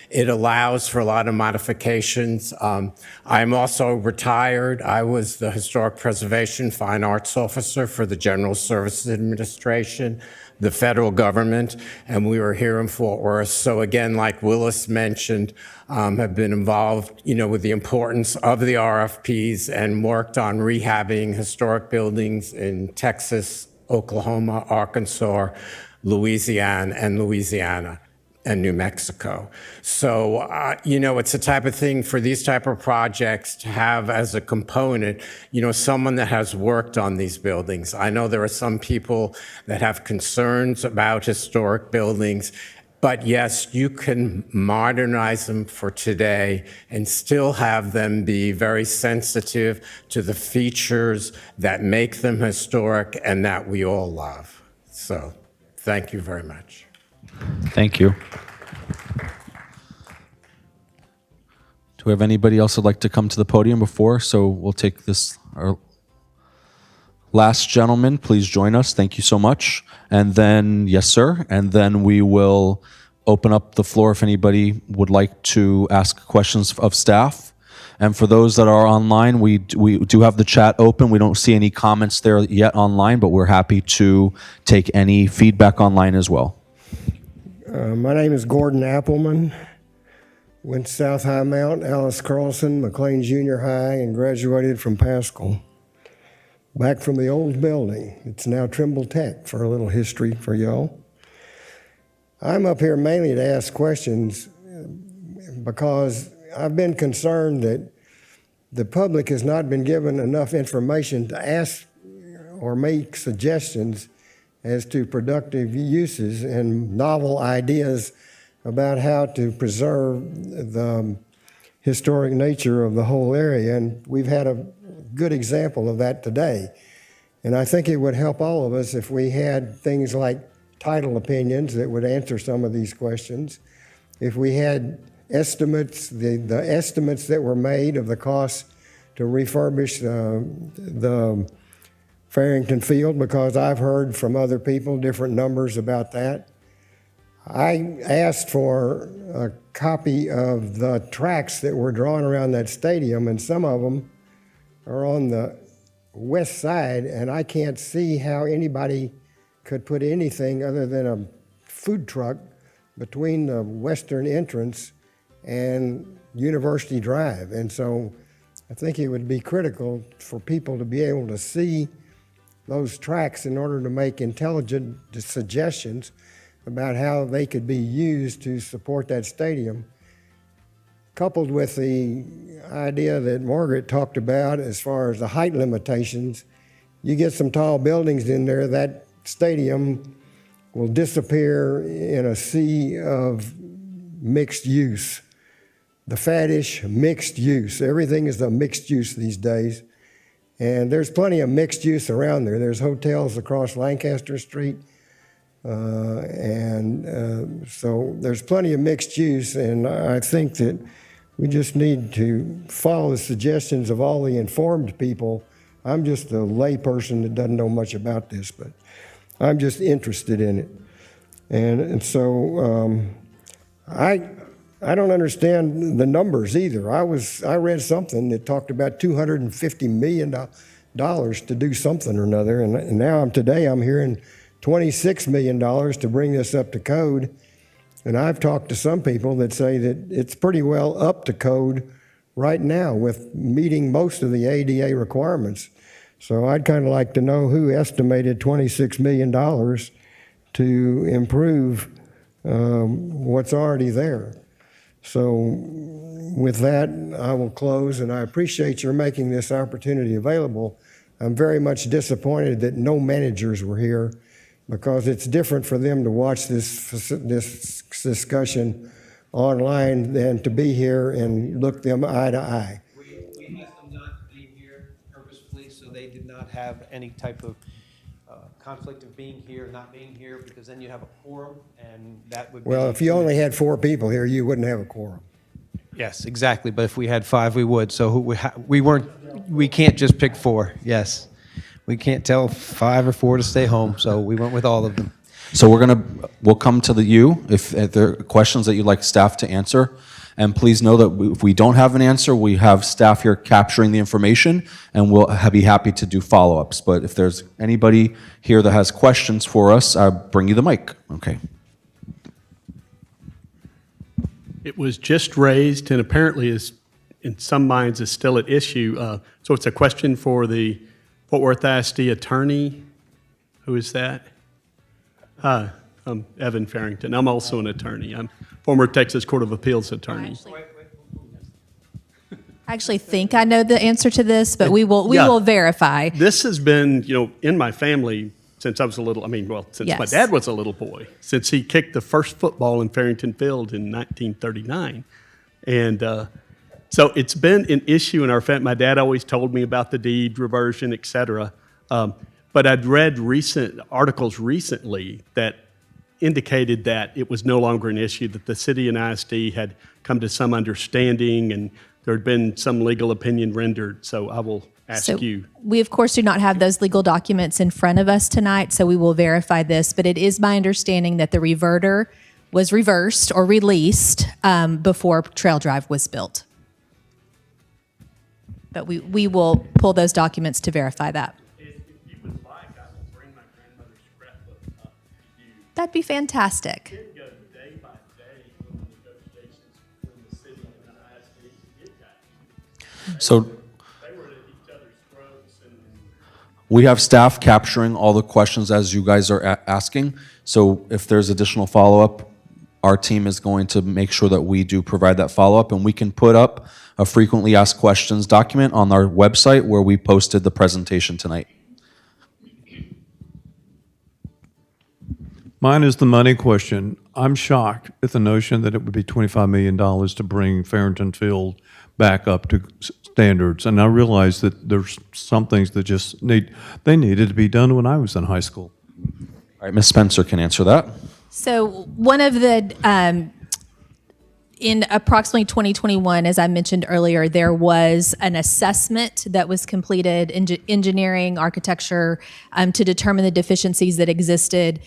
it allows for a lot of modifications. I'm also retired. I was the Historic Preservation Fine Arts Officer for the General Services Administration, the federal government, and we were here in Fort Worth. So again, like Willis mentioned, have been involved, you know, with the importance of the RFPs and worked on rehabbing historic buildings in Texas, Oklahoma, Arkansas, Louisiana, and New Mexico. So, you know, it's the type of thing for these type of projects to have as a component, you know, someone that has worked on these buildings. I know there are some people that have concerns about historic buildings, but yes, you can modernize them for today and still have them be very sensitive to the features that make them historic and that we all love. So, thank you very much. Thank you. Do we have anybody else that'd like to come to the podium before? So we'll take this, our last gentleman, please join us. Thank you so much. And then, yes, sir. And then we will open up the floor if anybody would like to ask questions of staff. And for those that are online, we do have the chat open. We don't see any comments there yet online, but we're happy to take any feedback online as well. My name is Gordon Appleman. Went to South High Mount, Alice Carlson, McLean Junior High, and graduated from Paschal. Back from the old building. It's now Trimble Tech, for a little history for y'all. I'm up here mainly to ask questions because I've been concerned that the public has not been given enough information to ask or make suggestions as to productive uses and novel ideas about how to preserve the historic nature of the whole area. And we've had a good example of that today. And I think it would help all of us if we had things like title opinions that would answer some of these questions. If we had estimates, the estimates that were made of the cost to refurbish the Farrington Field, because I've heard from other people different numbers about that. I asked for a copy of the tracks that were drawn around that stadium, and some of them are on the west side, and I can't see how anybody could put anything other than a food truck between the western entrance and University Drive. And so I think it would be critical for people to be able to see those tracks in order to make intelligent suggestions about how they could be used to support that stadium, coupled with the idea that Margaret talked about as far as the height limitations. You get some tall buildings in there, that stadium will disappear in a sea of mixed use. The faddish mixed use. Everything is a mixed use these days. And there's plenty of mixed use around there. There's hotels across Lancaster Street. So there's plenty of mixed use, and I think that we just need to follow the suggestions of all the informed people. I'm just a lay person that doesn't know much about this, but I'm just interested in it. And so I don't understand the numbers either. I read something that talked about $250 million to do something or another, and now today I'm hearing $26 million to bring this up to code. And I've talked to some people that say that it's pretty well up to code right now with meeting most of the ADA requirements. So I'd kind of like to know who estimated $26 million to improve what's already there. So with that, I will close, and I appreciate your making this opportunity available. I'm very much disappointed that no managers were here, because it's different for them to watch this discussion online than to be here and look them eye to eye. We asked them not to be here purposefully, so they did not have any type of conflict of being here, not being here, because then you have a quorum, and that would be... Well, if you only had 4 people here, you wouldn't have a quorum. Yes, exactly, but if we had 5, we would. So we can't just pick 4, yes. We can't tell 5 or 4 to stay home, so we went with all of them. So we'll come to you if there are questions that you'd like staff to answer. And please know that if we don't have an answer, we have staff here capturing the information, and we'll be happy to do follow-ups. But if there's anybody here that has questions for us, I'll bring you the mic. Okay. It was just raised and apparently is, in some minds, is still at issue. So it's a question for the Fort Worth ISD attorney. Who is that? I'm Evan Farrington. I'm also an attorney. I'm former Texas Court of Appeals attorney. I actually think I know the answer to this, but we will verify. This has been, in my family since I was since my Yes. dad was a little boy, since he kicked the first football in Farrington Field in 1939. And so it's been an issue in our family. My dad always told me about the deed reversion, et cetera. But I'd read recent articles recently that indicated that it was no longer an issue, that the city and ISD had come to some understanding and there had been some legal opinion rendered. So I will ask you. We, of course, do not have those legal documents in front of us tonight, so we will verify this. But it is my understanding that the reverter was reversed or released before Trail Drive was built. But we will pull those documents to verify that. That'd be fantastic. So we have staff capturing all the questions as you guys are asking. So if there's additional follow-up, our team is going to make sure that we do provide that follow-up, and we can put up a frequently asked questions document on our website where we posted the presentation tonight. Mine is the money question. I'm shocked at the notion that it would be $25 million to bring Farrington Field back up to standards. And I realize that there's some things that just needed to be done when I was in high school. All right, Ms. Spencer can answer that. So one of the, in approximately 2021, as I mentioned earlier, there was an assessment that was completed in engineering, architecture, to determine the deficiencies that existed,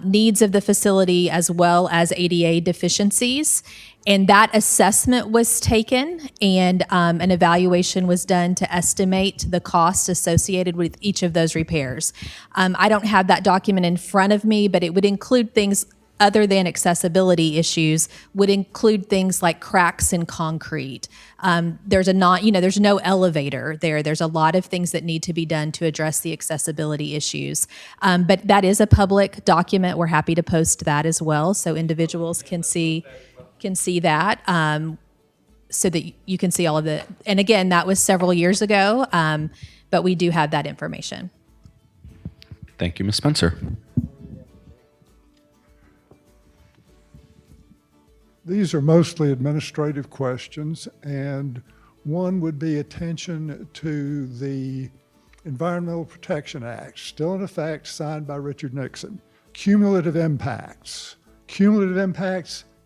needs of the facility, as well as ADA deficiencies. And that assessment was taken, and an evaluation was done to estimate the cost associated with each of those repairs. I don't have that document in front of me, but it would include things other than accessibility issues, would include things like cracks in concrete. There's no elevator there. There's a lot of things that need to be done to address the accessibility issues. But that is a public document. We're happy to post that as well, so individuals can see that, so that you can see all of it. And again, that was several years ago, but we do have that information. Thank you, Ms. Spencer. These are mostly administrative questions, and one would be attention to the Environmental Protection Act, still in effect, signed by Richard Nixon. Cumulative impacts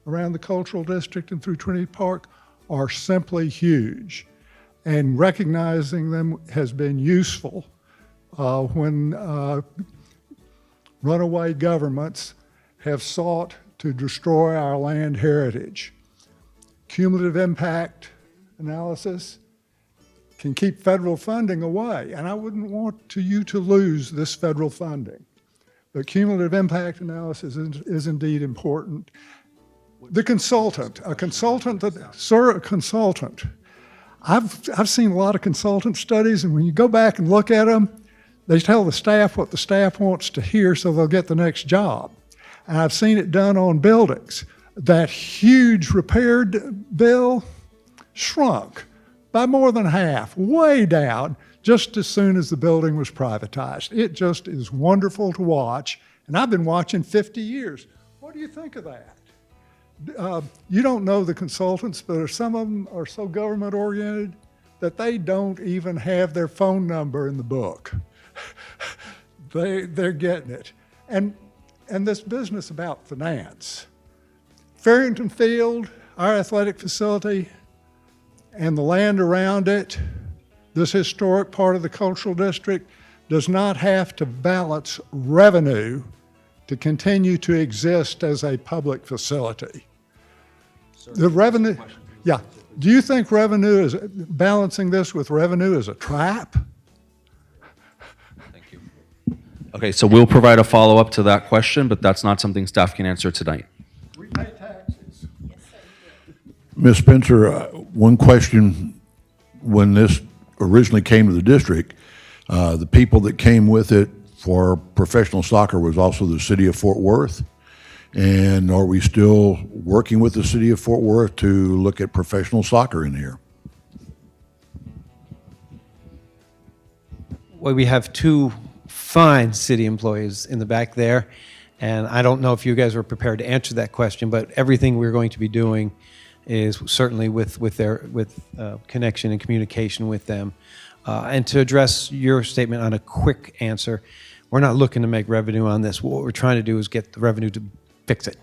around the cultural district and through Trinity Park are simply huge, and recognizing them has been useful when runaway governments have sought to destroy our land heritage. Cumulative impact analysis can keep federal funding away, and I wouldn't want you to lose this federal funding. But cumulative impact analysis is indeed important. The consultant, a consultant. I've seen a lot of consultant studies, and when you go back and look at them, they tell the staff what the staff wants to hear so they'll get the next job. And I've seen it done on buildings. That huge repair bill shrunk by more than half, way down, just as soon as the building was privatized. It just is wonderful to watch, and I've been watching 50 years. What do you think of that? You don't know the consultants, but some of them are so government-oriented that they don't even have their phone number in the book. They're getting it. And this business about finance. Farrington Field, our athletic facility, and the land around it, this historic part of the cultural district, does not have to balance revenue to continue to exist as a public facility. The revenue, yeah. Do you think revenue is, balancing this with revenue is a trap? Thank you. Okay, so we'll provide a follow-up to that question, but that's not something staff can answer tonight. We pay taxes. Ms. Spencer, one question. When this originally came to the district, the people that came with it for professional soccer was also the city of Fort Worth. And are we still working with the city of Fort Worth to look at professional soccer in here? Well, we have two fine city employees in the back there, and I don't know if you guys were prepared to answer that question, but everything we're going to be doing is certainly with connection and communication with them. And to address your statement on a quick answer, we're not looking to make revenue on this. What we're trying to do is get the revenue to fix it.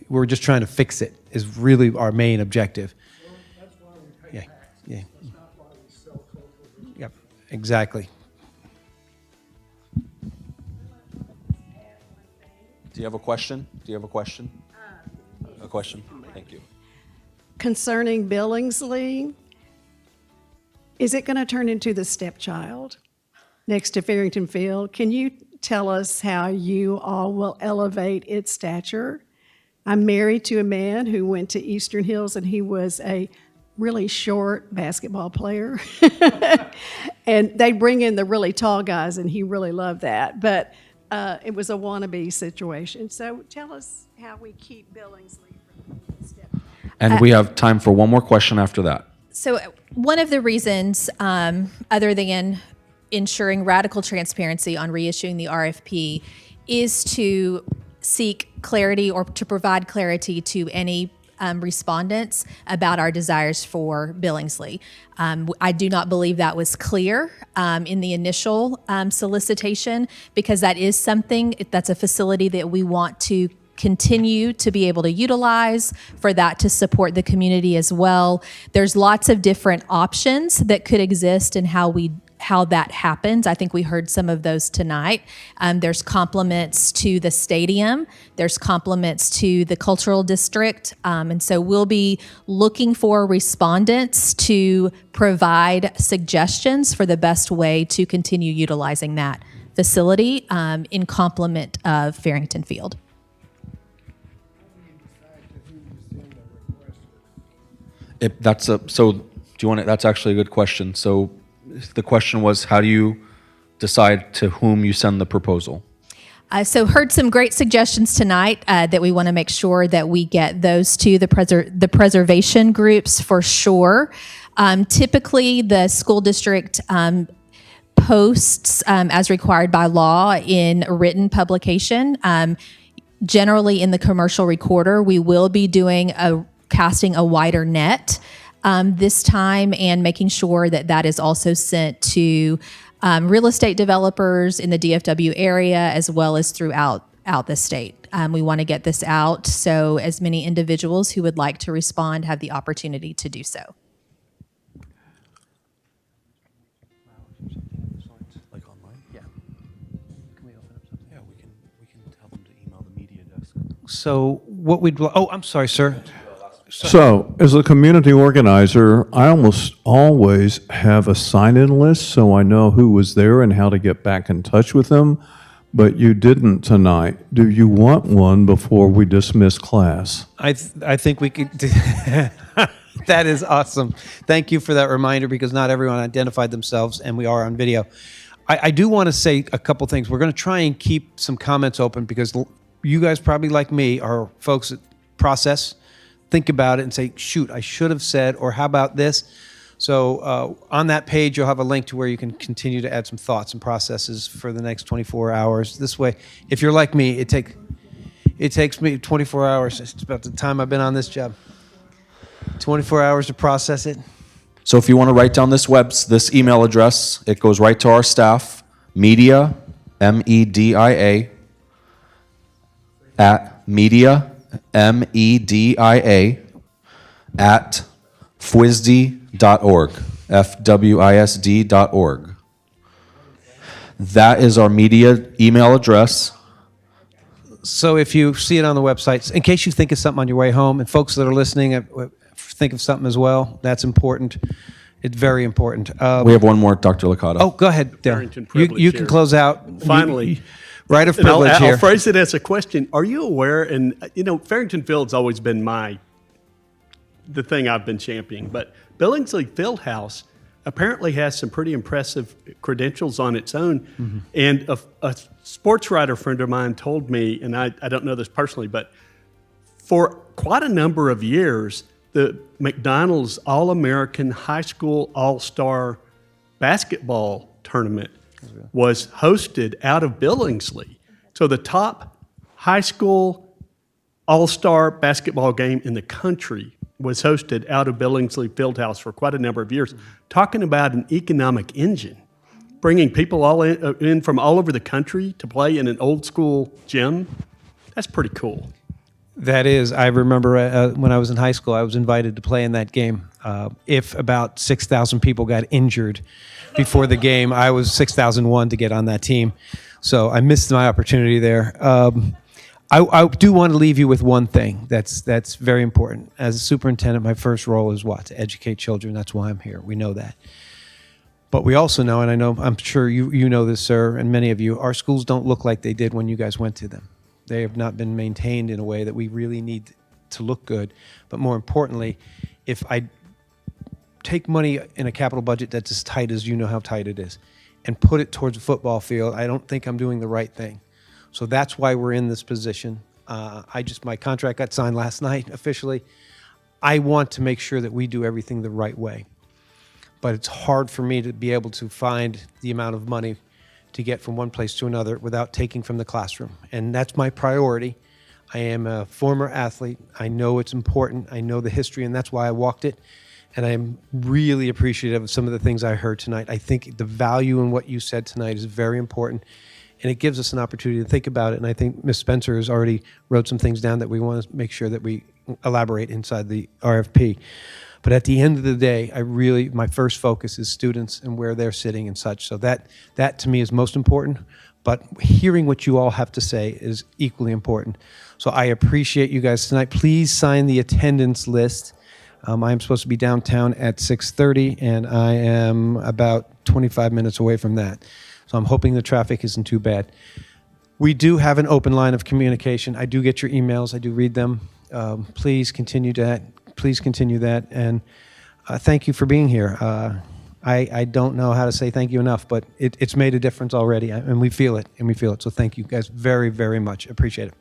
We're just trying to fix it is really our main objective. Well, that's why we pay taxes. Yeah. That's not why we sell cultural goods. Yep, exactly. Do you have a question? Do you have a question? A question? Thank you. Concerning Billingsley, is it going to turn into the stepchild next to Farrington Field? Can you tell us how you all will elevate its stature? I'm married to a man who went to Eastern Hills, and he was a really short basketball player. And they bring in the really tall guys, and he really loved that. But it was a wannabe situation. So tell us how we keep Billingsley from the stepchild. And we have time for one more question after that. So one of the reasons, other than ensuring radical transparency on reissuing the RFP, is to seek clarity or to provide clarity to any respondents about our desires for Billingsley. I do not believe that was clear in the initial solicitation, because that is something, that's a facility that we want to continue to be able to utilize, for that to support the community as well. There's lots of different options that could exist in how that happens. I think we heard some of those tonight. There's compliments to the stadium. There's compliments to the cultural district. And so we'll be looking for respondents to provide suggestions for the best way to continue utilizing that facility in complement of Farrington Field. That's actually a good question. So the question was, how do you decide to whom you send the proposal? So heard some great suggestions tonight that we want to make sure that we get those to the preservation groups for sure. Typically, the school district posts as required by law in written publication. Generally, in the commercial recorder, we will be casting a wider net this time, and making sure that that is also sent to real estate developers in the DFW area, as well as throughout the state. We want to get this out so as many individuals who would like to respond have the opportunity to do so. Like online? Yeah. Can we open up something? Yeah, we can. So what we'd, I'm sorry, sir. So, as a community organizer, I almost always have a sign-in list so I know who was there and how to get back in touch with them, but you didn't tonight. Do you want one before we dismiss class? I think we could do that is awesome. Thank you for that reminder, because not everyone identified themselves, and we are on video. I do want to say a couple things. We're going to try and keep some comments open, because you guys, probably like me, are folks that process, think about it, and say, shoot, I should have said, or how about this? So on that page, you'll have a link to where you can continue to add some thoughts and processes for the next 24 hours. This way, if you're like me, it takes me 24 hours. It's about the time I've been on this job. 24 hours to process it. So if you want to write down this email address, it goes right to our staff, media, MEDIA, at media, MEDIA, at FWISD.org, FWISD.org. That is our media email address. So if you see it on the website, in case you think of something on your way home, and folks that are listening think of something as well, that's important. It's very important. We have one more, Dr. Licata. Oh, go ahead, Dale. Farrington You privilege can here. close out. Finally. Right of And privilege here. I'll phrase it as a question. Are you aware, and Farrington Field's always been the thing I've been championing, but Billingsley Fieldhouse apparently has some pretty impressive credentials on its own. Mm-hmm. And a sports writer friend of mine told me, and I don't know this personally, but for quite a number of years, the McDonald's All-American High School All-Star Basketball Tournament was hosted out of Billingsley. So the top high school all-star basketball game in the country was hosted out of Billingsley Fieldhouse for quite a number of years. Talking about an economic engine, bringing people all in from all over the country to play in an old school gym. That's pretty cool. That is, I remember when I was in high school, I was invited to play in that game. If about 6,000 people got injured before the game, I was 6,001 to get on that team. So I missed my opportunity there. I do want to leave you with one thing that's very important. As a superintendent, my first role is what? To educate children. That's why I'm here. We know that. But we also know, and I'm sure you know this, sir, and many of you, our schools don't look like they did when you guys went to them. They have not been maintained in a way that we really need to look good. But more importantly, if I take money in a capital budget that's as tight as you know how tight it is and put it towards a football field, I don't think I'm doing the right thing. So that's why we're in this position. My contract got signed last night officially. I want to make sure that we do everything the right way. But it's hard for me to be able to find the amount of money to get from one place to another without taking from the classroom. And that's my priority. I am a former athlete. I know it's important. I know the history, and that's why I walked it. And I'm really appreciative of some of the things I heard tonight. I think the value in what you said tonight is very important, and it gives us an opportunity to think about it. And I think Ms. Spencer has already wrote some things down that we want to make sure that we elaborate inside the RFP. But at the end of the day, my first focus is students and where they're sitting and such. So that to me is most important. But hearing what you all have to say is equally important. So I appreciate you guys tonight. Please sign the attendance list. I am supposed to be downtown at 6:30, and I am about 25 minutes away from that. So I'm hoping the traffic isn't too bad. We do have an open line of communication. I do get your emails. I do read them. Please continue that. Please continue that. And thank you for being here. I don't know how to say thank you enough, but it's made a difference already, and we feel it, So thank you guys very, very much. Appreciate it.